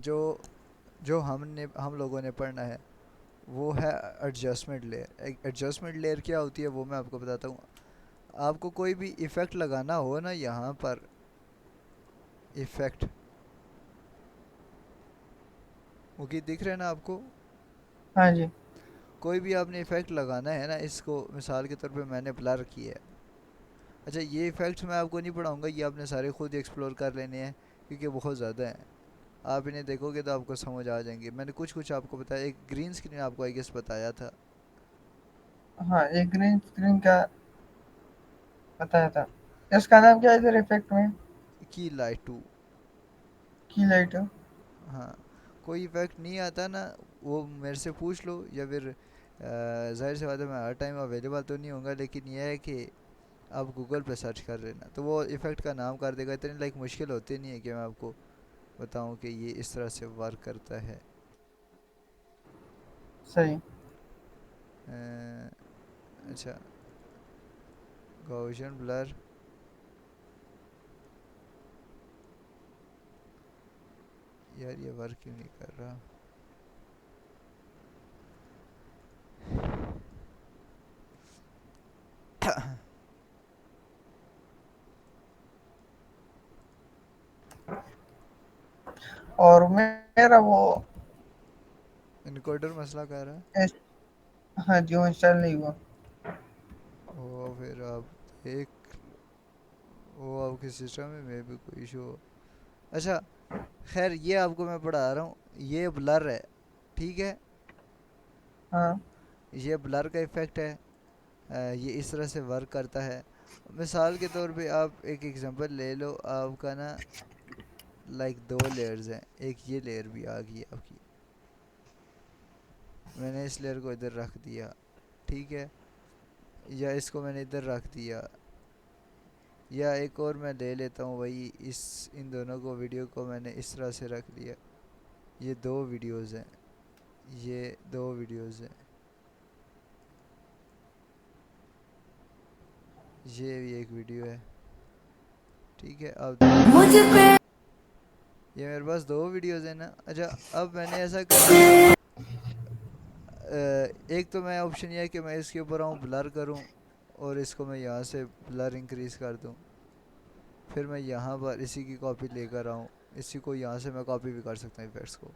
जो जो हम लोगों ने पढ़ना है वो है एडजस्टमेंट लेयर। एडजस्टमेंट लेयर क्या होती है वो मैं आपको बताता हूँ। आपको कोई भी इफ़ेक्ट लगाना हो ना, यहाँ पर इफ़ेक्ट वो की दिख रहे हैं ना आपको। हाँ जी। कोई भी आपने इफ़ेक्ट लगाना है ना, इसको मिसाल के तौर पे मैंने ब्लर किया है। अच्छा, ये इफ़ेक्ट्स मैं आपको नहीं पढ़ाऊँगा, ये आपने सारे खुद एक्सप्लोर कर लेने हैं क्योंकि बहुत ज़्यादा हैं। आप इन्हें देखोगे तो आपको समझ आ जाएंगे। मैंने कुछ कुछ आपको बताया, एक ग्रीन स्क्रीन आपको आई गेस बताया था। हाँ, एक ग्रीन स्क्रीन का बताया था। इसका नाम क्या है इधर इफेक्ट में? की लाइट टू। की लाइट है। हाँ, कोई इफ़ेक्ट नहीं आता ना, वो मेरे से पूछ लो या फिर जाहिर सी बात है मैं हर टाइम अवेलेबल तो नहीं होऊंगा, लेकिन यह है कि आप गूगल पे सर्च कर लेना तो वो इफ़ेक्ट का नाम कर देगा। इतनी लाइक मुश्किल होती नहीं है कि मैं आपको बताऊं कि ये इस तरह से वर्क करता है। सही। अ, अच्छा, गॉसियन ब्लर। यार ये वर्क क्यों नहीं कर रहा। और मेरा वो इनकोडर मसला कर रहा है। इस, हाँ जी, वो इंस्टॉल नहीं हुआ। ओ फिर आप एक वो आपके सिस्टम में मे भी कोई इशू हो। अच्छा, खैर ये आपको मैं पढ़ा रहा हूँ। ये ब्लर है, ठीक है। हाँ। ये ब्लर का इफ़ेक्ट है। ये इस तरह से वर्क करता है। मिसाल के तौर पे आप एक एग्जांपल ले लो आपका ना, लाइक दो लेयर्स हैं, एक ये लेयर भी आ गई है आपकी। मैंने इस लेयर को इधर रख दिया, ठीक है, या इसको मैंने इधर रख दिया, या एक और मैं ले लेता हूँ वही इस इन दोनों को वीडियो को मैंने इस तरह से रख दिया। ये दो वीडियोस हैं, ये दो वीडियोस हैं, ये भी एक वीडियो है, ठीक है। अब देखो, ये मेरे पास दो वीडियोस है ना। अच्छा, अब मैंने ऐसा कर दिया। एक तो मैं ऑप्शन ये है कि मैं इसके ऊपर आऊँ ब्लर करूँ और इसको मैं यहाँ से ब्लर इंक्रीज़ कर दूँ। फिर मैं यहाँ पर इसी की कॉपी लेकर आऊँ, इसी को यहाँ से मैं कॉपी भी कर सकता हूँ इफेक्ट्स को,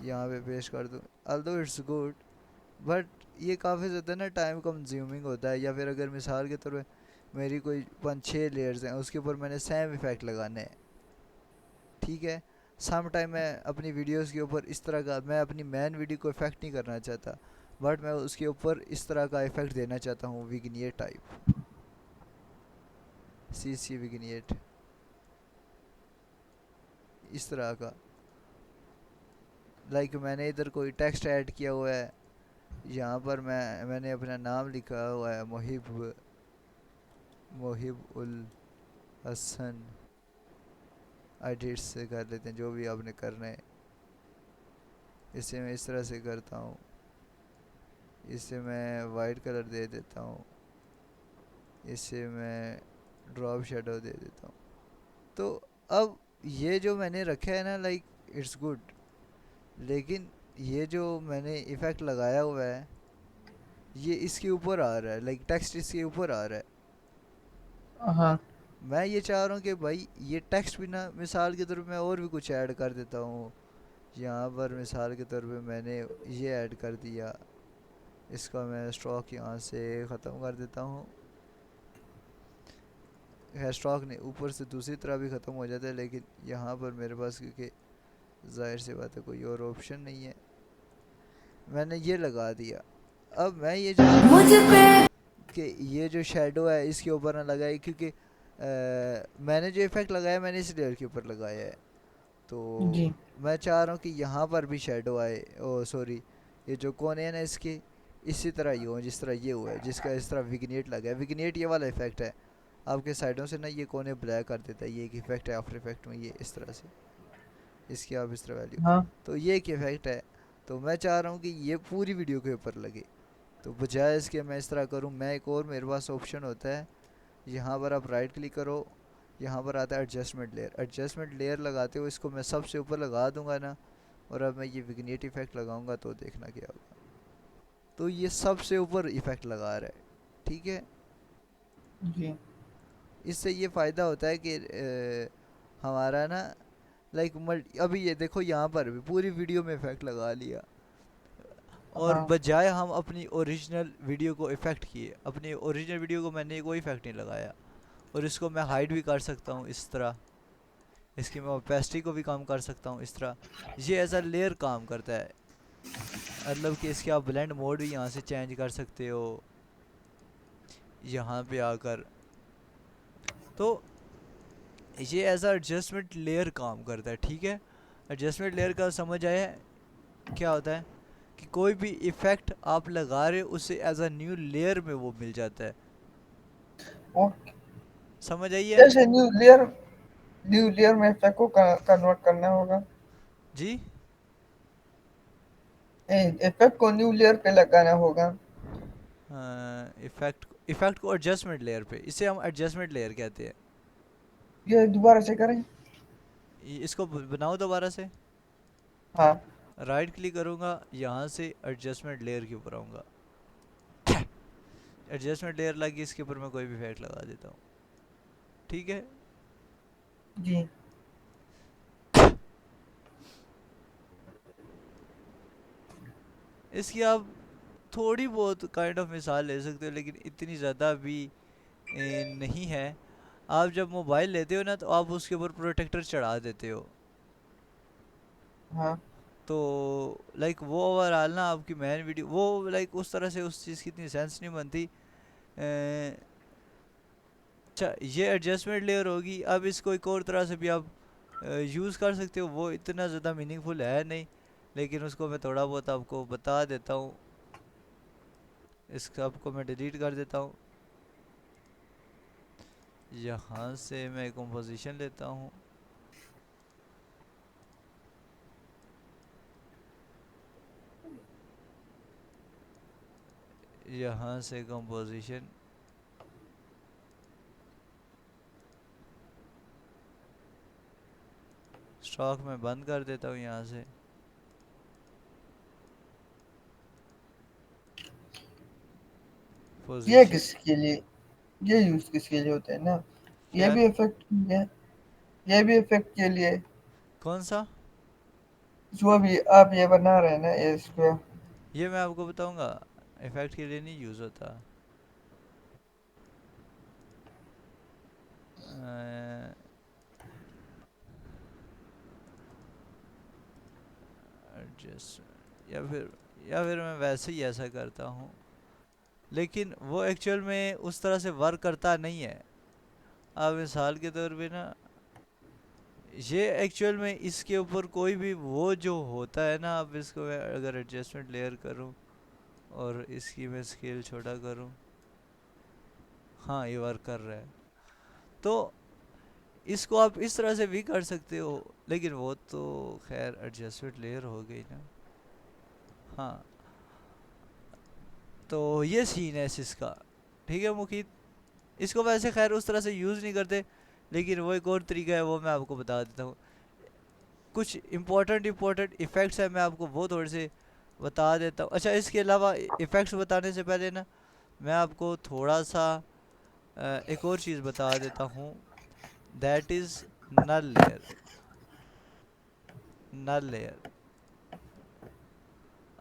यहाँ पे पेस्ट कर दूँ। अल्दो इट्स गुड, बट ये काफ़ी ज़्यादा ना टाइम कंज्यूमिंग होता है। या फिर अगर मिसाल के तौर पे मेरी कोई 5-6 लेयर्स हैं, उसके ऊपर मैंने सेम इफ़ेक्ट लगाने हैं, ठीक है। सम टाइम मैं अपनी वीडियोस के ऊपर इस तरह का, मैं अपनी मेन वीडियो को इफेक्ट नहीं करना चाहता, बट मैं उसके ऊपर इस तरह का इफेक्ट देना चाहता हूँ, विग्निएट टाइप, सी विग्निएट, इस तरह का। लाइक मैंने इधर कोई टेक्स्ट ऐड किया हुआ है, यहाँ पर मैंने अपना नाम लिखा हुआ है, मोहिब उल हसन। एडिट्स से कर लेते हैं जो भी आपने करना है। इसे मैं इस तरह से करता हूँ, इसे मैं वाइट कलर दे देता हूँ, इसे मैं ड्रॉप शेडो दे देता हूँ। तो अब ये जो मैंने रखा है ना, लाइक इट्स गुड, लेकिन ये जो मैंने इफ़ेक्ट लगाया हुआ है ये इसके ऊपर आ रहा है, लाइक टेक्स्ट इसके ऊपर आ रहा है। हाँ। मैं ये चाह रहा हूँ कि भाई ये टेक्स्ट भी ना, मिसाल के तौर पे मैं और भी कुछ ऐड कर देता हूँ। यहाँ पर मिसाल के तौर पे मैंने ये ऐड कर दिया, इसका मैं स्ट्रोक यहाँ से ख़त्म कर देता हूँ। है स्ट्रोक नहीं, ऊपर से दूसरी तरह भी ख़त्म हो जाता है, लेकिन यहाँ पर मेरे पास क्योंकि जाहिर सी बात है कोई और ऑप्शन नहीं है, मैंने ये लगा दिया। अब मैं ये चाह रहा हूँ कि ये जो शेडो है इसके ऊपर ना लगाए, क्योंकि मैंने जो इफ़ेक्ट लगाया मैंने इस लेयर के ऊपर लगाया है। तो जी। मैं चाह रहा हूँ कि यहाँ पर भी शेडो आए, ओ सॉरी, ये जो कोने हैं ना इसके इसी तरह ही हो जिस तरह ये हुआ है, जिसका इस तरह विग्नेट लगा है। विग्नेट ये वाला इफेक्ट है, आपके साइडों से ना ये कोने ब्लैक कर देता है, ये एक इफेक्ट है आफ्टर इफेक्ट में, ये इस तरह से, इसकी आप इस तरह वैल्यू, हाँ। तो ये एक इफेक्ट है। तो मैं चाह रहा हूँ कि ये पूरी वीडियो के ऊपर लगे। तो बजाय इसके मैं इस तरह करूँ, मैं एक और मेरे पास ऑप्शन होता है, यहाँ पर आप राइट क्लिक करो, यहाँ पर आता है एडजस्टमेंट लेयर। एडजस्टमेंट लेयर लगाते हो इसको मैं सबसे ऊपर लगा दूंगा ना, और अब मैं ये विग्नेट इफेक्ट लगाऊंगा तो देखना क्या होगा। तो ये सबसे ऊपर इफेक्ट लगा रहा है, ठीक है। जी। इससे ये फ़ायदा होता है कि हमारा ना लाइक मल्टी, अभी ये देखो यहाँ पर भी पूरी वीडियो में इफेक्ट लगा लिया, और हाँ। बजाय हम अपनी ओरिजिनल वीडियो को इफेक्ट किए, अपनी ओरिजिनल वीडियो को मैंने कोई इफेक्ट नहीं लगाया। और इसको मैं हाइड भी कर सकता हूँ इस तरह, इसकी मैं ओपेसिटी को भी कम कर सकता हूँ इस तरह। ये एज अ लेयर काम करता है, मतलब कि इसके आप ब्लेंड मोड भी यहाँ से चेंज कर सकते हो यहाँ पे आकर। तो ये एज अ एडजस्टमेंट लेयर काम करता है, ठीक है। एडजस्टमेंट लेयर का समझ आया है? क्या होता है कि कोई भी इफेक्ट आप लगा रहे हो उसे एज अ न्यू लेयर में वो मिल जाता है। ओके। समझ आई है? जैसे न्यू लेयर में इफेक्ट को कन्वर्ट करना होगा। जी। इफेक्ट को न्यू लेयर पे लगाना होगा। इफेक्ट इफेक्ट को एडजस्टमेंट लेयर पे, इसे हम एडजस्टमेंट लेयर कहते हैं। ये दोबारा से करें। इसको बनाओ दोबारा से। हाँ। राइट क्लिक करूँगा, यहाँ से एडजस्टमेंट लेयर के ऊपर आऊँगा। एडजस्टमेंट लेयर लगी, इसके ऊपर मैं कोई भी इफेक्ट लगा देता हूँ, ठीक है। जी। इसकी आप थोड़ी बहुत काइंड ऑफ मिसाल ले सकते हो, लेकिन इतनी ज़्यादा भी नहीं है। आप जब मोबाइल लेते हो ना तो आप उसके ऊपर प्रोटेक्टर चढ़ा देते हो, हाँ। तो लाइक वो ओवरऑल ना आपकी मेन वीडियो वो लाइक उस तरह से उस चीज़ की इतनी सेंस नहीं बनती। अच्छा, ये एडजस्टमेंट लेयर होगी। अब इसको एक और तरह से भी आप यूज़ कर सकते हो, वो इतना ज़्यादा मीनिंगफुल है नहीं, लेकिन उसको मैं थोड़ा बहुत आपको बता देता हूँ। इसका आपको मैं डिलीट कर देता हूँ। यहाँ से मैं कंपोजिशन लेता हूँ, यहाँ से कंपोजिशन, स्टॉक में बंद कर देता हूँ यहाँ से। ये पोजीशन किसके लिए, ये यूज किसके लिए होता है ना, ये क्या? भी इफेक्ट है, ये भी इफेक्ट के लिए। कौन सा? जो भी आप ये बना रहे हैं ना ये इसको। ये मैं आपको बताऊंगा, इफेक्ट के लिए नहीं यूज़ होता। एडजस्ट, या फिर मैं वैसे ही ऐसा करता हूँ, लेकिन वो एक्चुअल में उस तरह से वर्क करता नहीं है। अब मिसाल के तौर पे ना, ये एक्चुअल में इसके ऊपर कोई भी वो जो होता है ना, अब इसको मैं अगर एडजस्टमेंट लेयर करूँ और इसकी मैं स्केल छोटा करूँ, हाँ ये वर्क कर रहा है। तो इसको आप इस तरह से भी कर सकते हो, लेकिन वो तो खैर एडजस्टमेंट लेयर हो गई ना। हाँ, तो ये सीन है इसका, ठीक है मुकीत। इसको वैसे खैर उस तरह से यूज़ नहीं करते, लेकिन वो एक और तरीका है, वो मैं आपको बता देता हूँ। कुछ इंपॉर्टेंट इफ़ेक्ट्स हैं, मैं आपको वो थोड़े से बता देता हूँ। अच्छा, इसके अलावा इफ़ेक्ट्स बताने से पहले ना मैं आपको थोड़ा सा एक और चीज़ बता देता हूँ, that is null layer. Null layer,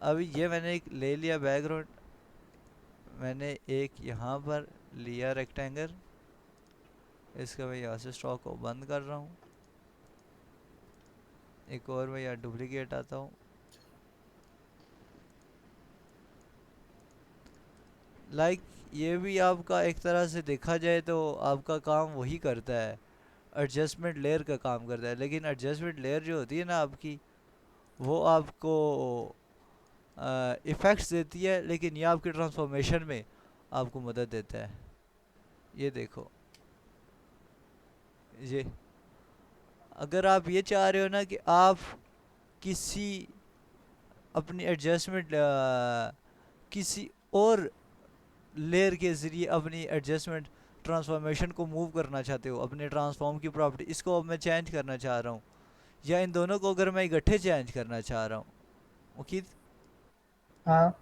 अभी ये मैंने एक ले लिया बैकग्राउंड, मैंने एक यहाँ पर लिया रेक्टेंगल, इसका मैं यहाँ से स्टॉक को बंद कर रहा हूँ। एक और मैं यहाँ डुप्लीकेट आता हूँ। लाइक ये भी आपका एक तरह से देखा जाए तो आपका काम वही करता है, एडजस्टमेंट लेयर का काम करता है। लेकिन एडजस्टमेंट लेयर जो होती है ना आपकी, वो आपको इफ़ेक्ट्स देती है, लेकिन ये आपके ट्रांसफॉर्मेशन में आपको मदद देता है। ये देखो, ये अगर आप ये चाह रहे हो ना कि आप किसी अपनी एडजस्टमेंट किसी और लेयर के ज़रिए अपनी एडजस्टमेंट ट्रांसफॉर्मेशन को मूव करना चाहते हो, अपने ट्रांसफॉर्म की प्रॉपर्टी इसको अब मैं चेंज करना चाह रहा हूँ, या इन दोनों को अगर मैं इकट्ठे चेंज करना चाह रहा हूँ, ओके, हाँ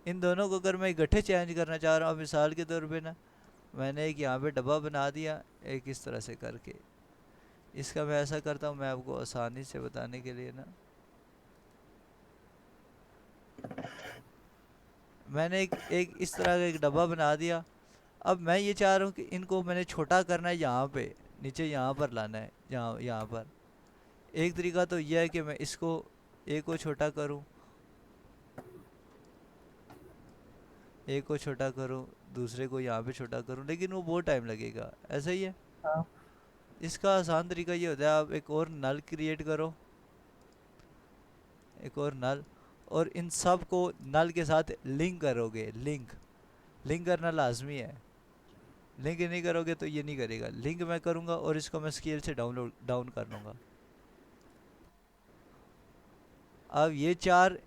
इन दोनों को अगर मैं इकट्ठे चेंज करना चाह रहा हूँ, मिसाल के तौर पे ना मैंने एक यहाँ पे डब्बा बना दिया एक इस तरह से करके, इसका मैं ऐसा करता हूँ मैं आपको आसानी से बताने के लिए ना, मैंने एक इस तरह का एक डब्बा बना दिया। अब मैं ये चाह रहा हूँ कि इनको मैंने छोटा करना है, यहाँ पे नीचे यहाँ पर लाना है, यहाँ यहाँ पर। एक तरीका तो यह है कि मैं इसको एक को छोटा करूँ, एक को छोटा करूँ, दूसरे को यहाँ पे छोटा करूँ, लेकिन वो बहुत टाइम लगेगा, ऐसा ही है। हाँ इसका आसान तरीका ये होता है, आप एक और नल क्रिएट करो, एक और नल, और इन सब को नल के साथ लिंक करोगे, लिंक लिंक करना लाजमी है, लिंक नहीं करोगे तो ये नहीं करेगा। लिंक मैं करूँगा और इसको मैं स्केल से डाउन कर लूँगा। अब ये चार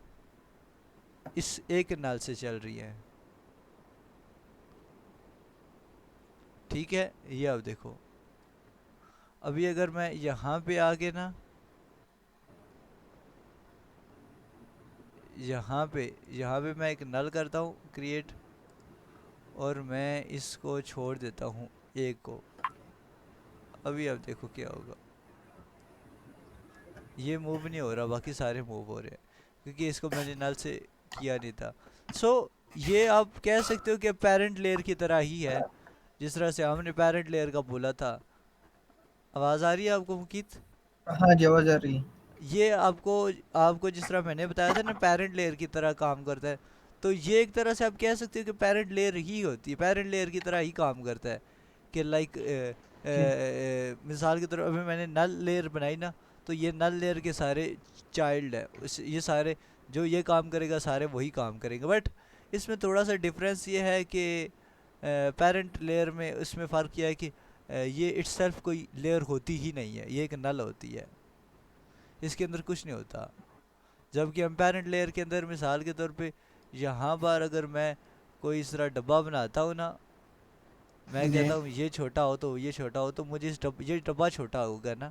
इस एक नल से चल रही है, ठीक है। ये अब देखो, अभी अगर मैं यहाँ पे आके ना, यहाँ पे मैं एक नल करता हूँ क्रिएट, और मैं इसको छोड़ देता हूँ एक को। अभी अब देखो क्या होगा, ये मूव नहीं हो रहा, बाकी सारे मूव हो रहे हैं, क्योंकि इसको मैंने नल से किया नहीं था। सो ये आप कह सकते हो कि पेरेंट लेयर की तरह ही है, जिस तरह से हमने पेरेंट लेयर का बोला था। आवाज़ आ रही है आपको मुकीत? हाँ जी, आवाज आ रही है। ये आपको आपको जिस तरह मैंने बताया था ना, पेरेंट लेयर की तरह काम करता है, तो ये एक तरह से आप कह सकते हो कि पेरेंट लेयर ही होती है, पेरेंट लेयर की तरह ही काम करता है। कि लाइक जी मिसाल की तरह अभी मैंने नल लेयर बनाई ना, तो ये नल लेयर के सारे चाइल्ड है, ये सारे जो ये काम करेगा सारे वही काम करेंगे। बट इसमें थोड़ा सा डिफरेंस ये है कि पेरेंट लेयर में इसमें फ़र्क यह है कि ये इट्सल्फ कोई लेयर होती ही नहीं है, ये एक नल होती है, इसके अंदर कुछ नहीं होता। जबकि हम पेरेंट लेयर के अंदर मिसाल के तौर पे यहाँ पर अगर मैं कोई इस तरह डब्बा बनाता हूँ ना, मैं जी कहता हूँ ये छोटा हो तो ये छोटा हो, तो मुझे ये डब्बा छोटा होगा ना,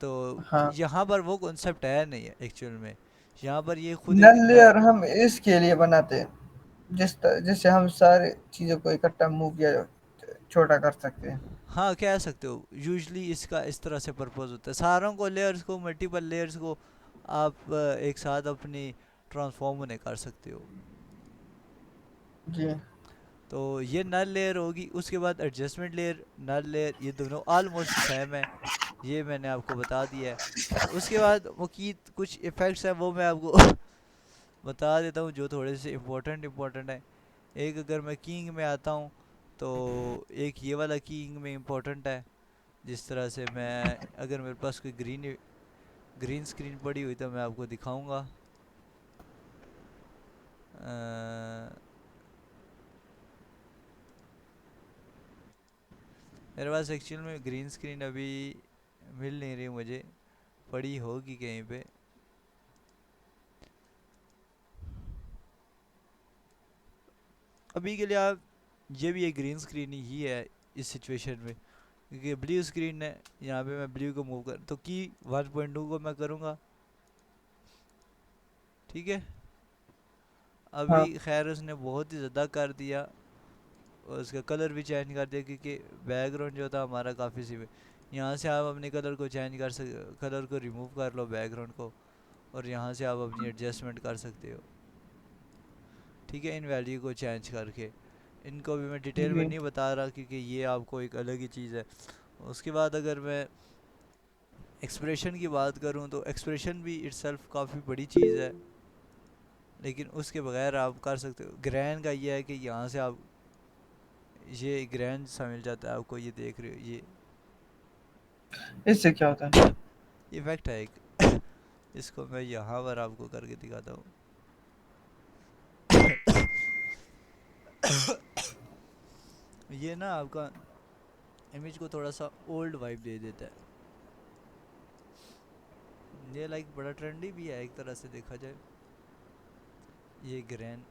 तो हाँ। यहाँ पर वो कॉन्सेप्ट है नहीं है एक्चुअल में, यहाँ पर ये खुद एक नल नल। लेयर हम इसके लिए बनाते हैं जिससे हम सारी चीजों को इकट्ठा मूव या छोटा कर सकते हैं। हाँ कह सकते हो, यूजली इसका इस तरह से पर्पस होता है, सारों को लेयर्स को मल्टीपल लेयर्स को आप एक साथ अपनी ट्रांसफॉर्म होने कर सकते हो। जी तो ये नल लेयर होगी, उसके बाद एडजस्टमेंट लेयर, नल लेयर, ये दोनों ऑलमोस्ट सेम है, ये मैंने आपको बता दिया है। उसके बाद वो की कुछ इफ़ेक्ट्स हैं वो मैं आपको बता देता हूँ, जो थोड़े से इम्पोर्टेंट है। एक अगर मैं कीइंग में आता हूँ, तो एक ये वाला कीइंग में इम्पोर्टेंट है, जिस तरह से मैं अगर मेरे पास कोई ग्रीन ग्रीन स्क्रीन पड़ी हुई तो मैं आपको दिखाऊंगा। मेरे पास एक्चुअल में ग्रीन स्क्रीन अभी मिल नहीं रही मुझे, पड़ी होगी कहीं पे। अभी के लिए आप, ये भी एक ग्रीन स्क्रीन ही है इस सिचुएशन में, क्योंकि ब्लू स्क्रीन है, यहाँ पे मैं ब्लू को मूव कर तो की 1.2 को मैं करूँगा, ठीक है। अभी हाँ। खैर उसने बहुत ही ज़्यादा कर दिया, और उसका कलर भी चेंज कर दिया, क्योंकि बैकग्राउंड जो था हमारा काफ़ी सी, यहाँ से आप अपने कलर को चेंज कर सक कलर को रिमूव कर लो बैकग्राउंड को, और यहाँ से आप अपनी एडजस्टमेंट कर सकते हो, ठीक है, इन वैल्यू को चेंज करके। इनको भी मैं डिटेल में जी नहीं बता रहा, क्योंकि ये आपको एक अलग ही चीज़ है। उसके बाद अगर मैं एक्सप्रेशन की बात करूँ, तो एक्सप्रेशन भी इट्सल्फ काफ़ी बड़ी चीज़ है, लेकिन उसके बगैर आप कर सकते हो। ग्रैन का ये है कि यहाँ से आप, ये ग्रैन सा मिल जाता है आपको, ये देख रहे हो, ये इससे क्या होता है? इफेक्ट है एक इसको मैं यहाँ पर आपको करके दिखाता हूँ। ये ना आपका इमेज को थोड़ा सा ओल्ड वाइब दे देता है, ये लाइक बड़ा ट्रेंडी भी है एक तरह से देखा जाए। ये ग्रैन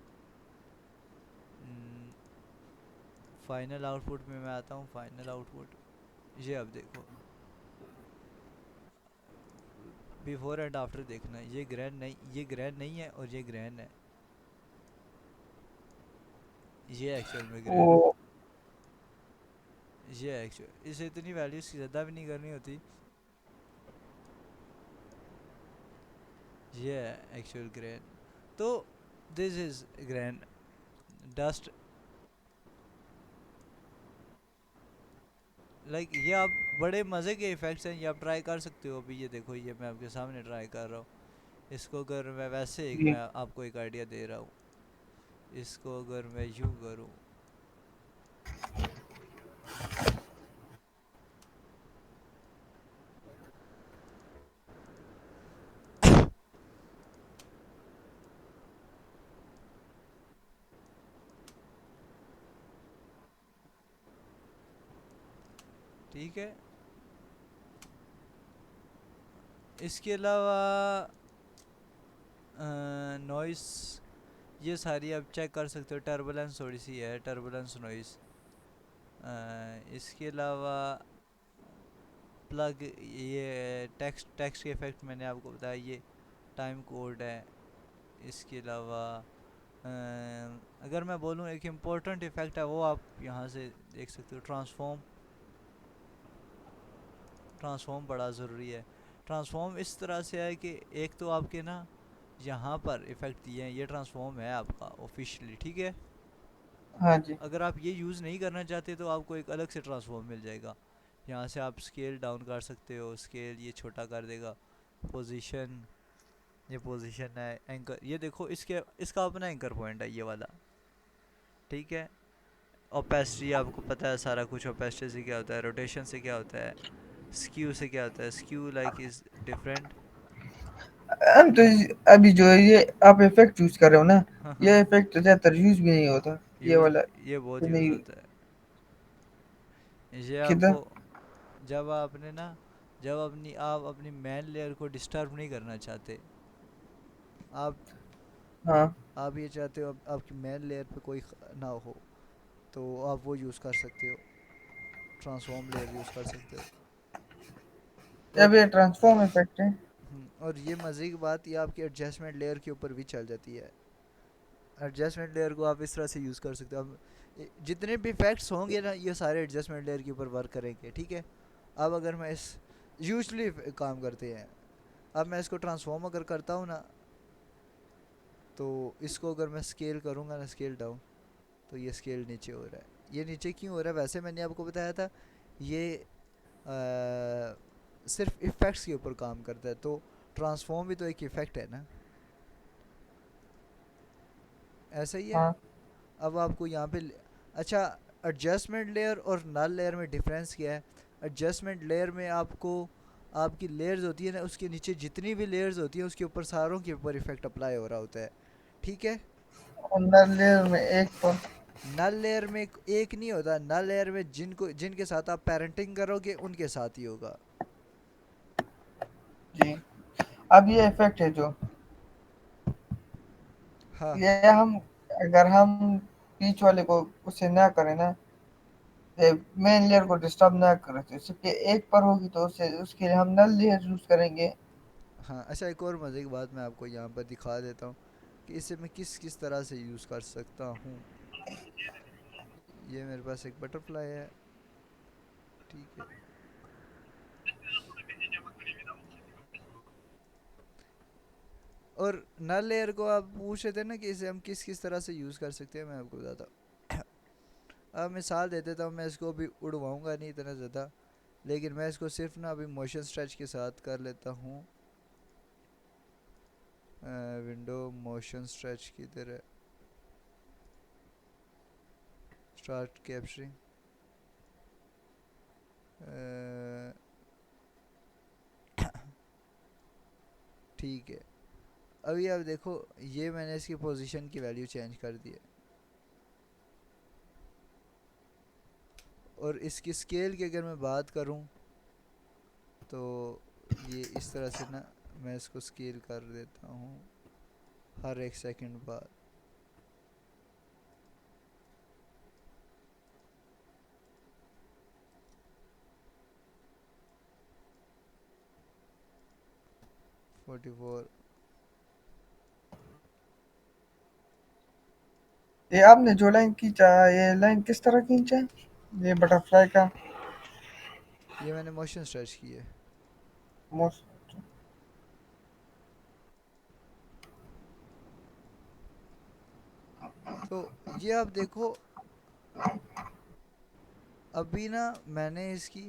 फाइनल आउटपुट में मैं आता हूँ। फाइनल आउटपुट ये अब देखो, बिफोर एंड आफ्टर देखना, ये ग्रैंड नहीं, ये ग्रैंड नहीं है और ये ग्रैंड है, ये एक्चुअल में ग्रैंड है। वो ये एक्चुअल, इसे इतनी वैल्यूज की ज़्यादा भी नहीं करनी होती। ये है एक्चुअल ग्रैंड। तो this is grand dust. Like ये आप बड़े मज़े के इफ़ेक्ट्स हैं, ये आप ट्राई कर सकते हो। अभी ये देखो, ये मैं आपके सामने ट्राई कर रहा हूँ। इसको अगर मैं वैसे एक, जी। मैं आपको एक आइडिया दे रहा हूँ, इसको अगर मैं यूँ करूँ, ठीक है। इसके अलावा नॉइस, ये सारी आप चेक कर सकते हो। टर्बुलेंस थोड़ी सी है, टर्बुलेंस नॉइस। इसके अलावा प्लग, ये टेक्स्ट टेक्स्ट के इफ़ेक्ट मैंने आपको बताया, ये टाइम कोड है। इसके अलावा अगर मैं बोलूँ एक इम्पोर्टेंट इफ़ेक्ट है, वो आप यहाँ से देख सकते हो, ट्रांसफॉर्म। ट्रांसफॉर्म बड़ा ज़रूरी है। ट्रांसफॉर्म इस तरह से है कि एक तो आपके ना यहाँ पर इफ़ेक्ट दिए हैं, ये ट्रांसफॉर्म है आपका ऑफिशियली, ठीक है। हाँ जी। अगर आप ये यूज़ नहीं करना चाहते तो आपको एक अलग से ट्रांसफॉर्म मिल जाएगा। यहाँ से आप स्केल डाउन कर सकते हो, स्केल ये छोटा कर देगा। पोजीशन, ये पोजीशन है। एंकर, ये देखो, इसके इसका अपना एंकर पॉइंट है ये वाला, ठीक है। ओपेसिटी आपको पता है सारा कुछ, ओपेसिटी से क्या होता है, रोटेशन से क्या होता है, स्क्यू से क्या होता है। Skew like is different. हम तो अभी जो ये आप इफेक्ट यूज कर रहे हो ना, हाँ हाँ, ये इफेक्ट तो ज्यादातर यूज भी नहीं होता, ये यूज़, वाला ये बहुत तो यूज़ नहीं। होता है ये किधर? आपको। जब आपने ना, जब अपनी आप अपनी मेन लेयर को डिस्टर्ब नहीं करना चाहते, आप हाँ। आप ये चाहते हो आपकी मेन लेयर पे कोई ना हो, तो आप वो यूज़ कर सकते हो, ट्रांसफॉर्म लेयर यूज़ कर सकते हो। अब और ये ट्रांसफॉर्म इफेक्ट है। और ये मज़े की बात, ये आपकी एडजस्टमेंट लेयर के ऊपर भी चल जाती है। एडजस्टमेंट लेयर को आप इस तरह से यूज़ कर सकते हो। अब जितने भी इफेक्ट्स होंगे ना, ये सारे एडजस्टमेंट लेयर के ऊपर वर्क करेंगे, ठीक है। अब अगर मैं इस, यूजली काम करते हैं, अब मैं इसको ट्रांसफॉर्म अगर करता हूँ ना, तो इसको अगर मैं स्केल करूँगा ना, स्केल डाउन, तो ये स्केल नीचे हो रहा है। ये नीचे क्यों हो रहा है? वैसे मैंने आपको बताया था, ये सिर्फ इफ़ेक्ट्स के ऊपर काम करता है, तो ट्रांसफॉर्म भी तो एक इफ़ेक्ट है ना, ऐसा ही है। हाँ। अब आपको यहाँ पे अच्छा, एडजस्टमेंट लेयर और नल लेयर में डिफरेंस क्या है? एडजस्टमेंट लेयर में आपको, आपकी लेयर्स होती है ना, उसके नीचे जितनी भी लेयर्स होती हैं उसके ऊपर सारों के ऊपर इफेक्ट अप्लाई हो रहा होता है, ठीक है। अंदर लेयर में एक पर। नल लेयर में एक नहीं होता, नल लेयर में जिनको, जिनके साथ आप पेरेंटिंग करोगे उनके साथ ही होगा। जी। अब ये इफेक्ट है जो, हाँ ये हम, अगर हम बीच वाले को उसे ना करें ना, मेन लेयर को डिस्टर्ब ना करें, तो इसके एक पर होगी तो उसे उसके लिए हम नल लेयर यूज करेंगे। हाँ। अच्छा, एक और मज़े की बात मैं आपको यहाँ पर दिखा देता हूँ कि इसे मैं किस किस तरह से यूज़ कर सकता हूँ। ये मेरे पास एक बटरफ्लाई है, ठीक है। और नल लेयर को आप पूछ रहे थे ना कि इसे हम किस किस तरह से यूज़ कर सकते हैं, मैं आपको बताता हूँ। अब मिसाल दे देता हूँ, मैं इसको अभी उड़वाऊँगा नहीं इतना ज़्यादा, लेकिन मैं इसको सिर्फ ना अभी मोशन स्ट्रेच के साथ कर लेता हूँ। विंडो, मोशन स्ट्रेच किधर है, स्टार्ट कैप्चरिंग, ठीक है। अभी आप देखो, ये मैंने इसकी पोजीशन की वैल्यू चेंज कर दी है, और इसकी स्केल की अगर मैं बात करूं, तो ये इस तरह से ना, मैं इसको स्केल कर देता हूँ हर एक सेकंड बाद। 44। ये आपने जो लाइन खींचा, ये लाइन किस तरह खींचा है? ये बटरफ्लाई का ये मैंने मोशन स्ट्रेच की है। मोस्ट। तो ये आप देखो, अभी ना मैंने इसकी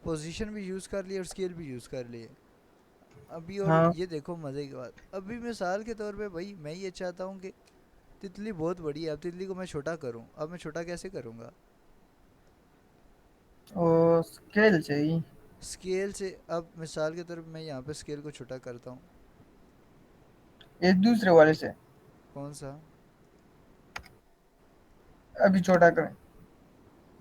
पोजीशन भी यूज़ कर ली और स्केल भी यूज़ कर लिए अभी। और हाँ, ये देखो मज़े की बात, अभी मिसाल के तौर पे भाई मैं ये चाहता हूँ कि तितली बहुत बड़ी है, अब तितली को मैं छोटा करूँ, अब मैं छोटा कैसे करूँगा? वो स्केल चाहिए। स्केल से। अब मिसाल के तौर पे मैं यहाँ पे स्केल को छोटा करता हूँ। ये दूसरे वाले से कौन सा? अभी छोटा करें।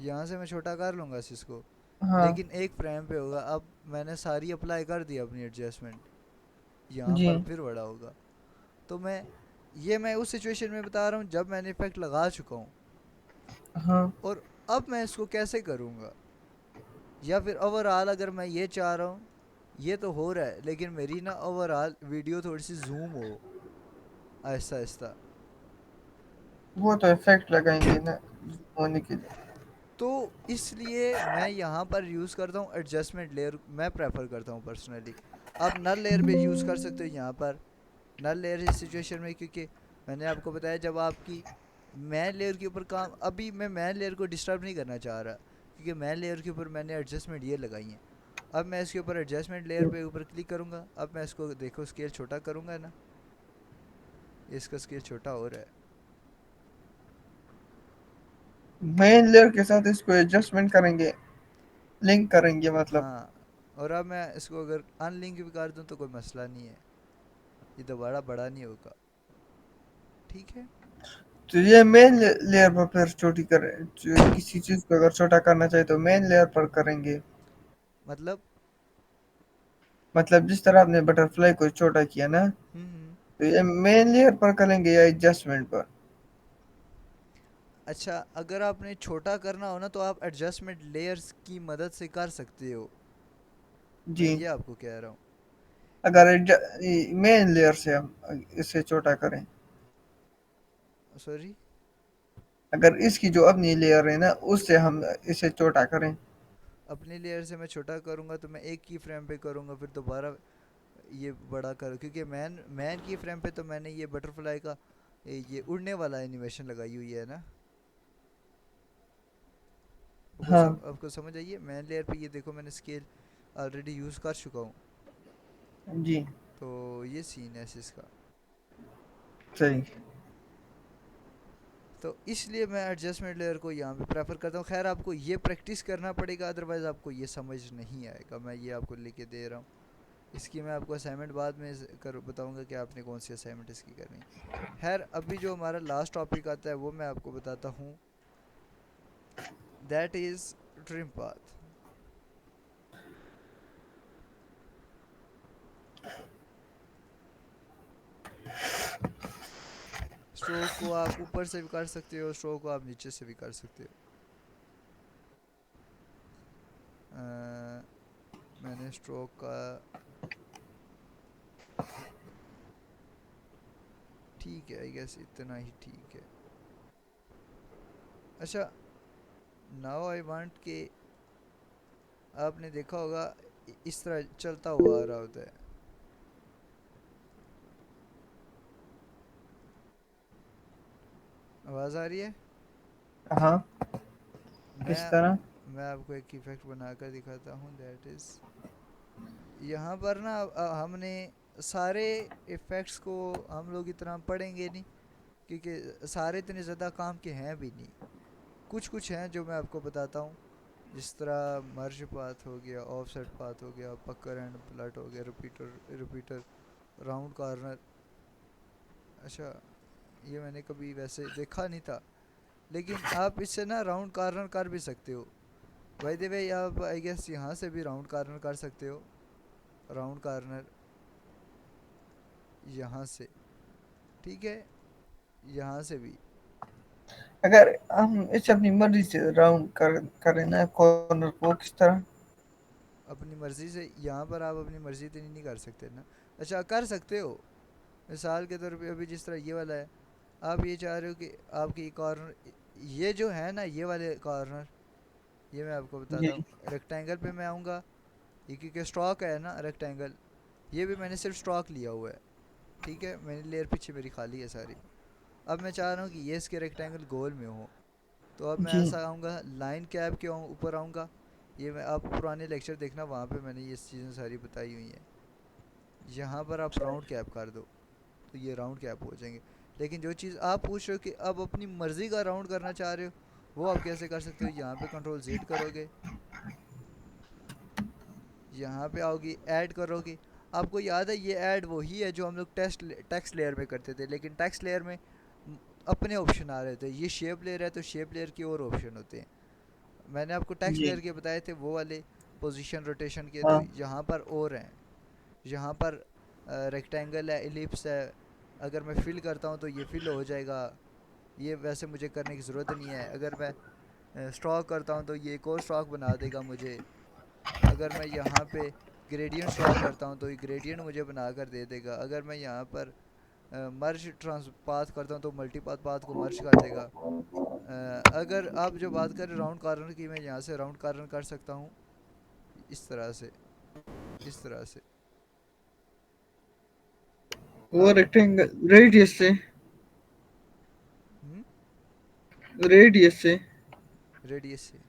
यहाँ से मैं छोटा कर लूँगा इसको, हाँ लेकिन एक फ्रेम पे होगा। अब मैंने सारी अप्लाई कर दी अपनी एडजस्टमेंट, यहाँ जी। पर फिर बड़ा होगा। तो मैं उस सिचुएशन में बता रहा हूँ जब मैंने इफेक्ट लगा चुका हूँ। हाँ, और अब मैं इसको कैसे करूँगा? या फिर ओवरऑल अगर मैं ये चाह रहा हूँ, ये तो हो रहा है लेकिन मेरी ना ओवरऑल वीडियो थोड़ी सी जूम हो, आहिस्ता आहिस्ता। वो तो इफेक्ट लगाएंगे ना होने के लिए। तो इसलिए मैं यहाँ पर यूज़ करता हूँ एडजस्टमेंट लेयर, मैं प्रेफर करता हूँ पर्सनली। आप नल लेयर भी यूज़ कर सकते हो यहाँ पर। नल लेयर इस सिचुएशन में, क्योंकि मैंने आपको बताया जब आपकी मैन लेयर के ऊपर काम, अभी मैं मैन लेयर को डिस्टर्ब नहीं करना चाह रहा, क्योंकि मैन लेयर के ऊपर मैंने एडजस्टमेंट ये लगाई है। अब मैं इसके ऊपर एडजस्टमेंट लेयर पे ऊपर क्लिक करूँगा, अब मैं इसको देखो स्केल छोटा करूँगा ना, इसका स्केल छोटा हो रहा है। मेन लेयर के साथ इसको एडजस्टमेंट करेंगे, लिंक करेंगे मतलब। हाँ, और अब मैं इसको अगर अनलिंक भी कर दूँ तो कोई मसला नहीं है, ये दोबारा बड़ा नहीं होगा। ठीक है। तो ये मेन लेयर पर फिर छोटी करें, किसी चीज को अगर छोटा करना चाहे तो मेन लेयर पर करेंगे। मतलब। मतलब जिस तरह आपने बटरफ्लाई को छोटा किया ना, हम्म। तो ये मेन लेयर पर करेंगे या एडजस्टमेंट पर? अच्छा, अगर आपने छोटा करना हो ना तो आप एडजस्टमेंट लेयर्स की मदद से कर सकते हो, मैं जी। ये आपको कह रहा हूँ। अगर मेन लेयर से हम इसे छोटा करें, सॉरी। अगर इसकी जो अपनी लेयर है ना उससे हम इसे छोटा करें। अपनी लेयर से मैं छोटा करूँगा तो मैं एक की फ्रेम पे करूँगा, फिर दोबारा ये बड़ा कर, क्योंकि मैन मैन की फ्रेम पे तो मैंने ये बटरफ्लाई का ये उड़ने वाला एनिमेशन लगाई हुई है ना। हाँ। आपको समझ आइए, मैन लेयर पे ये देखो मैंने स्केल ऑलरेडी यूज़ कर चुका हूँ। जी। तो ये सीन है इसका। सही। तो इसलिए मैं एडजस्टमेंट लेयर को यहाँ पे प्रेफर करता हूँ। खैर आपको ये प्रैक्टिस करना पड़ेगा, अदरवाइज़ आपको ये समझ नहीं आएगा, मैं ये आपको लेके दे रहा हूँ। इसकी मैं आपको असाइनमेंट बाद में कर बताऊँगा कि आपने कौन सी असाइनमेंट इसकी करनी। खैर अभी जो हमारा लास्ट टॉपिक आता है वो मैं आपको बताता हूँ, that is trim path. Stroke को आप ऊपर से भी कर सकते हो, स्ट्रोक को आप नीचे से भी कर सकते हो। मैंने स्ट्रोक का, ठीक है आई गेस इतना ही ठीक है। अच्छा, नाउ आई वांट के, आपने देखा होगा इस तरह चलता हुआ आ रहा होता है। आवाज़ आ रही है? हाँ। किस मैं तरह? मैं आपको एक इफेक्ट बनाकर दिखाता हूँ, दैट इज़ यहाँ पर ना हमने सारे इफ़ेक्ट्स को हम लोग इतना पढ़ेंगे नहीं, क्योंकि सारे इतने ज़्यादा काम के हैं भी नहीं। कुछ कुछ हैं जो मैं आपको बताता हूँ, जिस तरह मर्ज पाथ हो गया, ऑफसेट पाथ हो गया, पकर एंड प्लट हो गया, रिपीटर रिपीटर, राउंड कॉर्नर। अच्छा, ये मैंने कभी वैसे देखा नहीं था, लेकिन आप इससे ना राउंड कॉर्नर कर भी सकते हो। बाय द वे आप आई गेस यहाँ से भी राउंड कॉर्नर कर सकते हो, राउंड कॉर्नर यहाँ से, ठीक है, यहाँ से भी। अगर हम इसे अपनी मर्जी से राउंड करें ना कॉर्नर को, किस तरह? अपनी मर्ज़ी से यहाँ पर आप अपनी मर्ज़ी तो नहीं कर सकते ना। अच्छा कर सकते हो। मिसाल के तौर पे अभी जिस तरह ये वाला है, आप ये चाह रहे हो कि आपकी कॉर्नर, ये जो है ना ये वाले कॉर्नर, ये मैं आपको बताता जी हूँ। रेक्टेंगल पे मैं आऊँगा, ये क्योंकि स्टॉक है ना रेक्टेंगल, ये भी मैंने सिर्फ स्टॉक लिया हुआ है। ठीक है, मैंने लेयर पीछे मेरी खाली है सारी। अब मैं चाह रहा हूँ कि ये इसके रेक्टेंगल गोल में हो, तो अब मैं जी ऐसा आऊँगा लाइन कैप के ऊपर आऊँगा। ये मैं आप पुराने लेक्चर देखना, वहाँ पे मैंने ये चीज़ें सारी बताई हुई हैं। यहाँ पर आप राउंड कैप कर दो तो ये राउंड कैप हो जाएंगे। लेकिन जो चीज़ आप पूछ रहे हो कि अब अपनी मर्ज़ी का राउंड करना चाह रहे हो, वो आप कैसे कर सकते हो? यहाँ पे कंट्रोल जेड करोगे, यहाँ पे आओगी ऐड करोगे। आपको याद है ये ऐड वही है जो हम लोग टेक्स्ट लेयर में करते थे, लेकिन टेक्स्ट लेयर में अपने ऑप्शन आ रहे थे। ये शेप लेयर है तो शेप लेयर के और ऑप्शन होते हैं। मैंने आपको टेक्स्ट जी। लेयर के बताए थे वो वाले, पोजीशन रोटेशन के, तो हाँ यहाँ पर और हैं। यहाँ पर रेक्टेंगल है, एलिप्स है। अगर मैं फिल करता हूँ तो ये फिल हो जाएगा। ये वैसे मुझे करने की ज़रूरत नहीं है। अगर मैं स्ट्रोक करता हूँ तो ये एक और स्ट्रोक बना देगा मुझे। अगर मैं यहाँ पे ग्रेडियंट स्ट्रोक करता हूँ तो ये ग्रेडियंट मुझे बना कर दे देगा। अगर मैं यहाँ पर मर्ज ट्रांस पाथ करता हूँ तो मल्टीपाथ पाथ को मर्ज कर देगा। अगर आप जो बात करें राउंड कार्बन की, मैं यहाँ से राउंड कार्बन कर सकता हूँ इस तरह से, इस तरह से। वो आप रेक्टेंगल रेडियस से, हम्म, रेडियस से। रेडियस से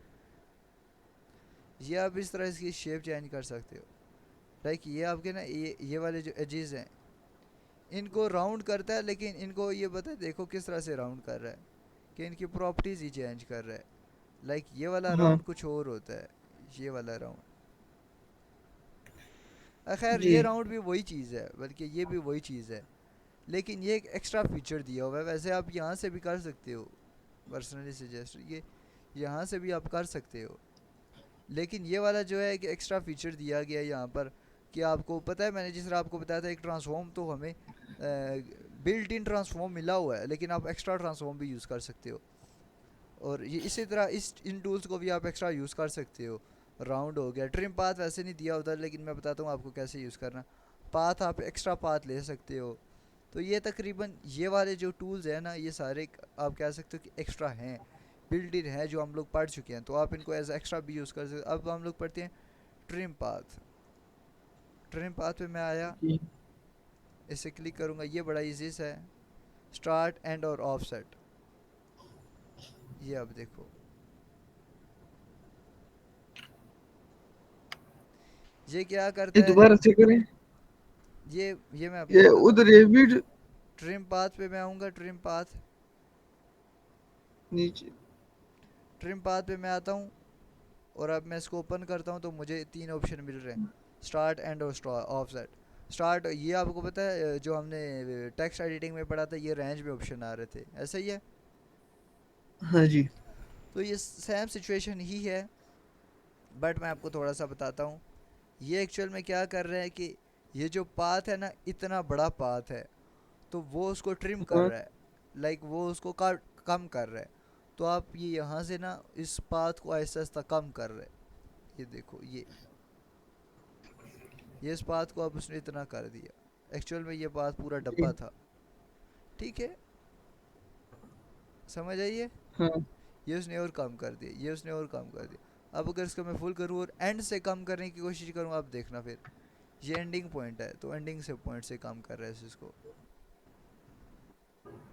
ये आप इस तरह इसकी शेप चेंज कर सकते हो। लाइक ये आपके ना ये वाले जो एजेस हैं, इनको राउंड करता है, लेकिन इनको ये पता है देखो किस तरह से राउंड कर रहा है, कि इनकी प्रॉपर्टीज़ ही चेंज कर रहा है। लाइक ये वाला हाँ राउंड कुछ और होता है, ये वाला राउंड। खैर जी। ये राउंड भी वही चीज़ है, बल्कि ये भी वही चीज़ है, लेकिन ये एक एक्स्ट्रा फीचर दिया हुआ है। वैसे आप यहाँ से भी कर सकते हो, पर्सनली सजेस्ट ये यहाँ से भी आप कर सकते हो। लेकिन ये वाला जो है कि एक्स्ट्रा फीचर दिया गया है यहाँ पर, कि आपको पता है मैंने जिस तरह आपको बताया था एक ट्रांसफॉर्म तो हमें बिल्ट इन ट्रांसफॉर्म मिला हुआ है, लेकिन आप एक्स्ट्रा ट्रांसफॉर्म भी यूज़ कर सकते हो। और ये इसी तरह इस इन टूल्स को भी आप एक्स्ट्रा यूज़ कर सकते हो। राउंड हो गया, ट्रिम पाथ वैसे नहीं दिया होता, लेकिन मैं बताता हूँ आपको कैसे यूज़ करना। पाथ आप एक्स्ट्रा पाथ ले सकते हो। तो ये तकरीबन ये वाले जो टूल्स हैं ना, ये सारे आप कह सकते हो कि एक्स्ट्रा हैं, बिल्ड इन है, जो हम लोग पढ़ चुके हैं, तो आप इनको एज एक्स्ट्रा भी यूज़ कर सकते हो। अब हम लोग पढ़ते हैं ट्रिम पाथ। ट्रिम पाथ पे मैं आया, जी इसे क्लिक करूँगा, ये बड़ा इजी सा है, स्टार्ट एंड और ऑफ सेट। ये अब देखो, ये क्या ये करता है, दोबारा से करें। ये मैं आपको ये बताता हूँ। उधर ये वीडियो ट्रिम पाथ पे मैं आऊँगा, ट्रिम पाथ, नीचे। ट्रिम पाथ पे मैं आता हूँ, और अब मैं इसको ओपन करता हूँ तो मुझे तीन ऑप्शन मिल रहे हैं, स्टार्ट एंड और ऑफ सेट। स्टार्ट, ये आपको पता है जो हमने टेक्स्ट एडिटिंग में पढ़ा था, ये रेंज में ऑप्शन आ रहे थे, ऐसा ही है। हाँ जी। तो ये सेम सिचुएशन ही है, बट मैं आपको थोड़ा सा बताता हूँ। ये एक्चुअल में क्या कर रहे हैं कि ये जो पाथ है ना, इतना बड़ा पाथ है, तो वो उसको ट्रिम कर हाँ रहा है। लाइक वो उसको काट कम कर रहा है। तो आप ये यहाँ से ना इस पाथ को आहिस्ता आहिस्ता कम कर रहे हैं। ये देखो, ये इस पाथ को अब उसने इतना कर दिया। एक्चुअल में ये पाथ पूरा जी। डब्बा था। ठीक है, समझ आइए। हाँ ये उसने और कम कर दिया, ये उसने और कम कर दिया। अब अगर इसको मैं फुल करूँ और एंड से कम करने की कोशिश करूँ, आप देखना फिर ये एंडिंग पॉइंट है, तो एंडिंग से पॉइंट से कम कर रहा है इसको।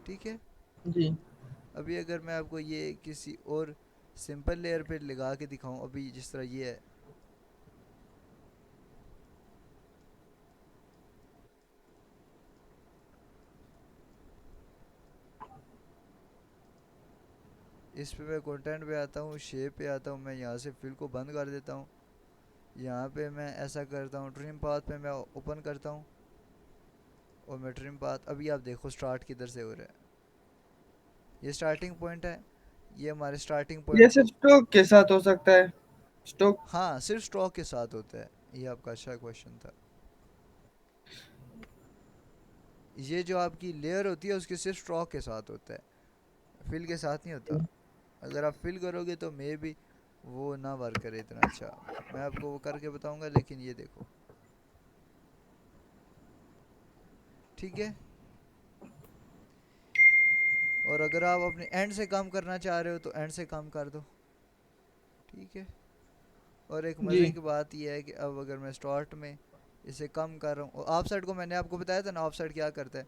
ठीक है। जी। अभी अगर मैं आपको ये किसी और सिंपल लेयर पे लगा के दिखाऊं, अभी जिस तरह ये है, इस पे मैं कंटेंट पे आता हूँ, शेप पे आता हूँ, मैं यहाँ से फिल को बंद कर देता हूँ। यहाँ पे मैं ऐसा करता हूँ, ट्रिम पाथ पे मैं ओपन करता हूँ, और मैं ट्रिम पाथ, अभी आप देखो स्टार्ट किधर से हो रहा है। ये स्टार्टिंग पॉइंट है, ये हमारे स्टार्टिंग ये पॉइंट सिर्फ को, स्टोक के साथ हो सकता है। स्टोक। हाँ सिर्फ स्ट्रोक के साथ होता है। ये आपका अच्छा क्वेश्चन था। ये जो आपकी लेयर होती है उसके सिर्फ स्ट्रोक के साथ होता है, फिल के साथ नहीं होता। अगर आप फिल करोगे तो मे बी वो ना वर्क करे इतना अच्छा। मैं आपको वो करके बताऊंगा, लेकिन ये देखो, ठीक है। और अगर आप अपने एंड से काम करना चाह रहे हो तो एंड से काम कर दो, ठीक है। और एक जी। मज़े की बात यह है कि अब अगर मैं स्टार्ट में इसे कम कर रहा हूँ, ऑफ साइड को मैंने आपको बताया था ना, ऑफ साइड क्या करता है,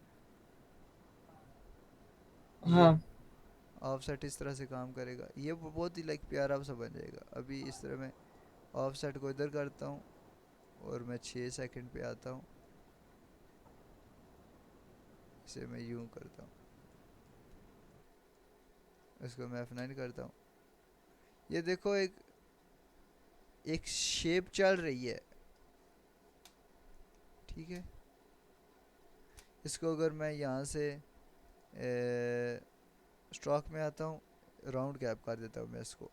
ये हाँ। ऑफ सेट इस तरह से काम करेगा, ये बहुत ही लाइक प्यारा सा बन जाएगा। अभी इस तरह मैं ऑफ सेट को इधर करता हूँ और मैं 6 सेकंड पे आता हूँ, इसे मैं यूं करता हूँ, इसको मैं F9 करता हूँ। ये देखो एक एक शेप चल रही है, ठीक है। इसको अगर मैं यहाँ से स्ट्रोक में आता हूँ, राउंड कैप कर देता हूँ मैं इसको।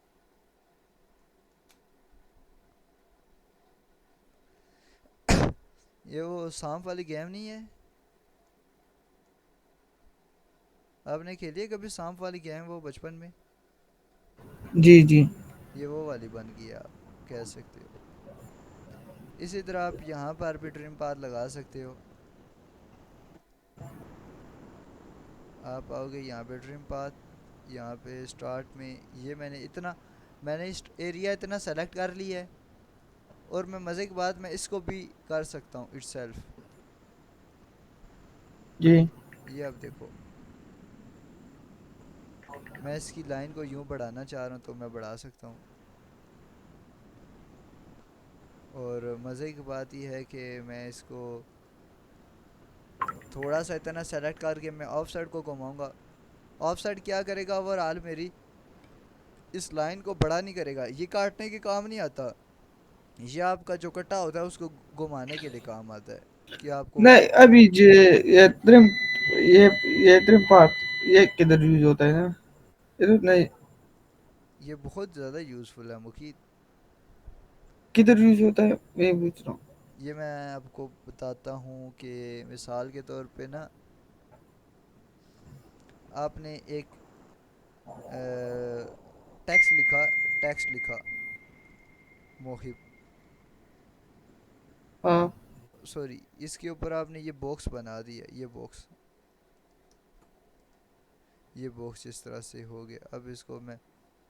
ये वो सांप वाली गेम नहीं है, आपने खेली है कभी सांप वाली गेम वो बचपन में? जी जी। ये वो वाली बन गई है, आप कह सकते हो। इसी तरह आप यहाँ पर भी ट्रिम पाथ लगा सकते हो। आप आओगे यहाँ पे ट्रिम पाथ, यहाँ पे स्टार्ट में ये मैंने इस एरिया इतना सेलेक्ट कर लिया है। और मैं मज़े की बात, मैं इसको भी कर सकता हूँ इटसेल्फ। जी। ये अब देखो, मैं इसकी लाइन को यूं बढ़ाना चाह रहा हूँ तो मैं बढ़ा सकता हूँ। और मज़े की बात यह है कि मैं इसको थोड़ा सा इतना सेलेक्ट करके मैं ऑफ साइड को घुमाऊंगा। ऑफ साइड क्या करेगा, ओवरऑल मेरी इस लाइन को बड़ा नहीं करेगा, ये काटने के काम नहीं आता। ये आपका जो कटा होता है उसको घुमाने के लिए काम आता है, कि आपको। नहीं, अभी ये ट्रिम, ये ये ट्रिम पाथ ये किधर यूज होता है ना? ये तो नहीं, ये बहुत ज़्यादा यूज़फुल है मुखी। किधर यूज होता है मैं पूछ रहा हूँ। ये मैं आपको बताता हूँ कि मिसाल के तौर पे ना, आपने एक टेक्स्ट लिखा, टेक्स्ट लिखा मोहिब, हाँ। सॉरी, इसके ऊपर आपने ये बॉक्स बना दिया, ये बॉक्स इस तरह से हो गया। अब इसको मैं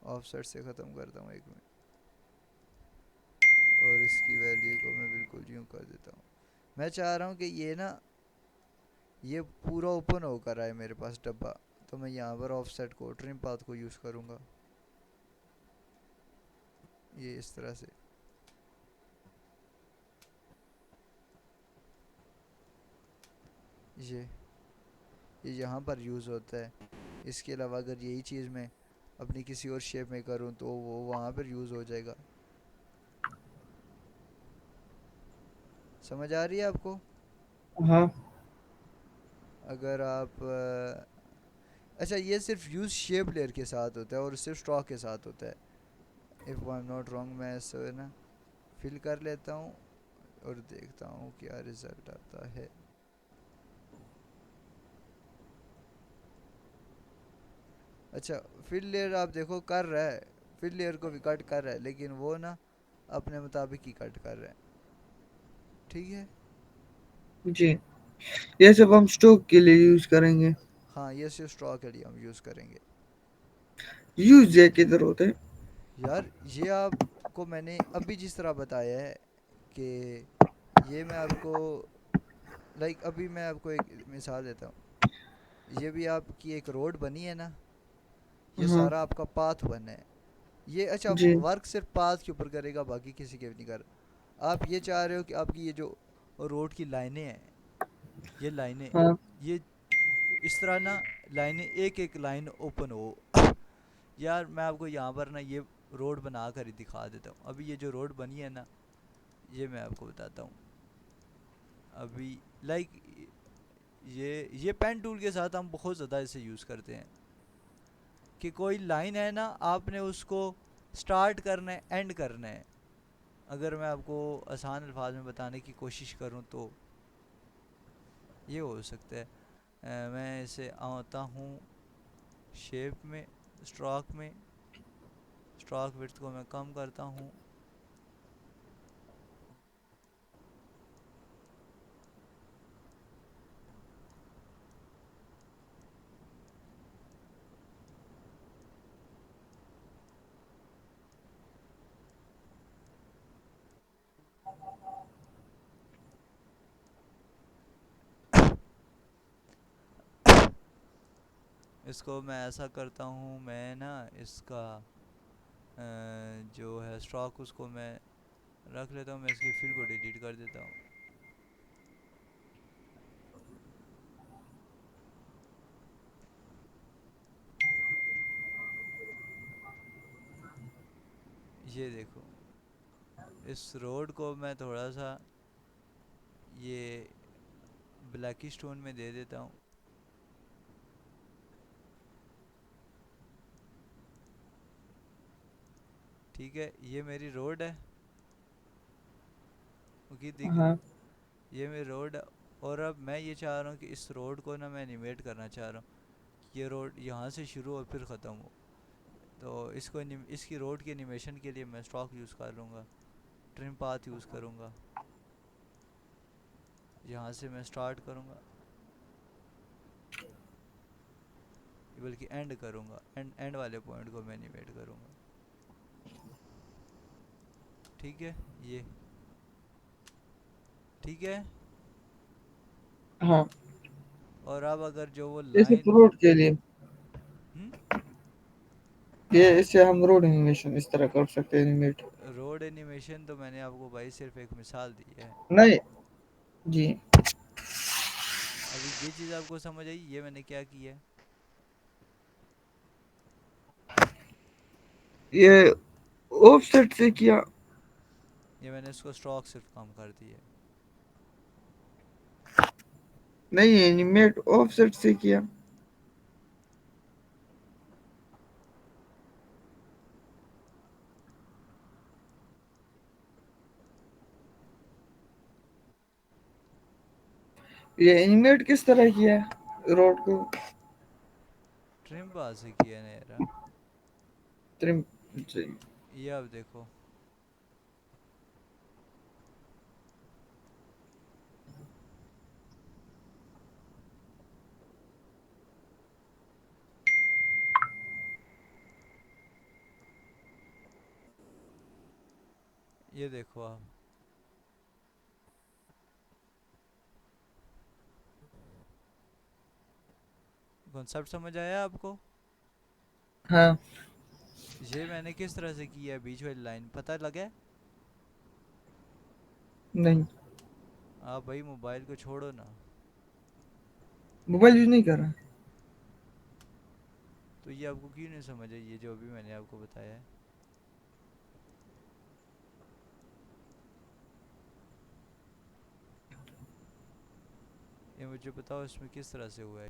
ऑफसेट से ख़त्म करता हूँ 1 मिनट, और इसकी वैल्यू को मैं बिल्कुल यूँ कर देता हूँ। मैं चाह रहा हूँ कि ये ना, ये पूरा ओपन होकर आए मेरे पास डब्बा, तो मैं यहाँ पर ऑफसेट को ट्रिम पाथ को यूज़ करूँगा, ये इस तरह से। ये ये यहाँ पर यूज़ होता है। इसके अलावा अगर यही चीज़ मैं अपनी किसी और शेप में करूँ तो वो वहाँ पर यूज़ हो जाएगा। समझ आ रही है आपको? हाँ। अगर आप अच्छा, ये सिर्फ यूज़ शेप लेयर के साथ होता है और सिर्फ स्टॉक के साथ होता है। If I am not wrong, मैं इसे ना फिल कर लेता हूँ और देखता हूँ क्या रिज़ल्ट आता है। अच्छा, फिल लेयर आप देखो कर रहा है, फिल लेयर को भी कट कर रहा है, लेकिन वो ना अपने मुताबिक ही कट कर रहा है, ठीक है। जी। ये सब हम स्टोक के लिए यूज करेंगे। हाँ, ये सिर्फ स्ट्रॉ के लिए हम यूज़ करेंगे। यूज ये किधर होते हैं? यार ये आपको मैंने अभी जिस तरह बताया है कि ये मैं आपको लाइक अभी मैं आपको एक मिसाल देता हूँ। ये भी आपकी एक रोड बनी है ना, ये हाँ। सारा आपका पाथ बना है। ये अच्छा जी। वर्क सिर्फ पाथ के ऊपर करेगा, बाकी किसी के भी नहीं कर। आप ये चाह रहे हो कि आपकी ये जो रोड की लाइनें हैं, ये लाइनें, हाँ। ये इस तरह ना, लाइनें एक एक लाइन ओपन हो। यार मैं आपको यहाँ पर ना ये रोड बना कर ही दिखा देता हूँ। अभी ये जो रोड बनी है ना, ये मैं आपको बताता हूँ। अभी लाइक ये पेन टूल के साथ हम बहुत ज़्यादा इसे यूज़ करते हैं, कि कोई लाइन है ना, आपने उसको स्टार्ट करना है, एंड करना है। अगर मैं आपको आसान अल्फाज में बताने की कोशिश करूँ तो ये हो सकता है। मैं इसे आता हूँ शेप में, स्ट्रोक में, स्ट्रोक विड्थ को मैं कम करता हूँ। इसको मैं ऐसा करता हूँ, मैं ना इसका जो है स्टॉक उसको मैं रख लेता हूँ, मैं इसकी फिल को डिलीट कर देता हूँ। ये देखो, इस रोड को मैं थोड़ा सा ये ब्लैकी स्टोन में दे देता हूँ। ठीक है, ये मेरी रोड है, क्योंकि दिख हाँ ये मेरी रोड है। और अब मैं ये चाह रहा हूँ कि इस रोड को ना मैं एनिमेट करना चाह रहा हूँ, ये रोड यहाँ से शुरू और फिर ख़त्म हो। तो इसकी रोड की एनिमेशन के लिए मैं स्टॉक यूज़ कर लूँगा, ट्रिम पाथ यूज़ करूँगा। यहाँ से मैं स्टार्ट करूँगा, बल्कि एंड करूँगा, एंड एंड वाले पॉइंट को मैं एनिमेट करूँगा। ठीक है, ये ठीक है। हाँ, और अब अगर जो वो जैसे लाइन रोड के लिए हम्म ये, इससे हम रोड एनिमेशन इस तरह कर सकते हैं एनिमेट। रोड एनिमेशन तो मैंने आपको भाई सिर्फ एक मिसाल दी है। नहीं जी, अभी ये चीज़ आपको समझ आई ये मैंने क्या किया है? ये ऑफसेट से किया। ये मैंने इसको स्ट्रोक सिर्फ कम कर दिया है। नहीं, एनिमेट ऑफसेट से किया। ये एनिमेट किस तरह किया है रोड को? ट्रिम पास से किया ना यार। त्रिम जी। ये अब देखो, ये देखो आप, कॉन्सेप्ट समझ आया आपको? हाँ। ये मैंने किस तरह से किया है, बीच वाली लाइन पता लगा है? नहीं, आप भाई मोबाइल को छोड़ो ना। मोबाइल यूज नहीं कर रहा। तो ये आपको क्यों नहीं समझ आई ये जो अभी मैंने आपको बताया है? ये मुझे बताओ इसमें किस तरह से हुआ है।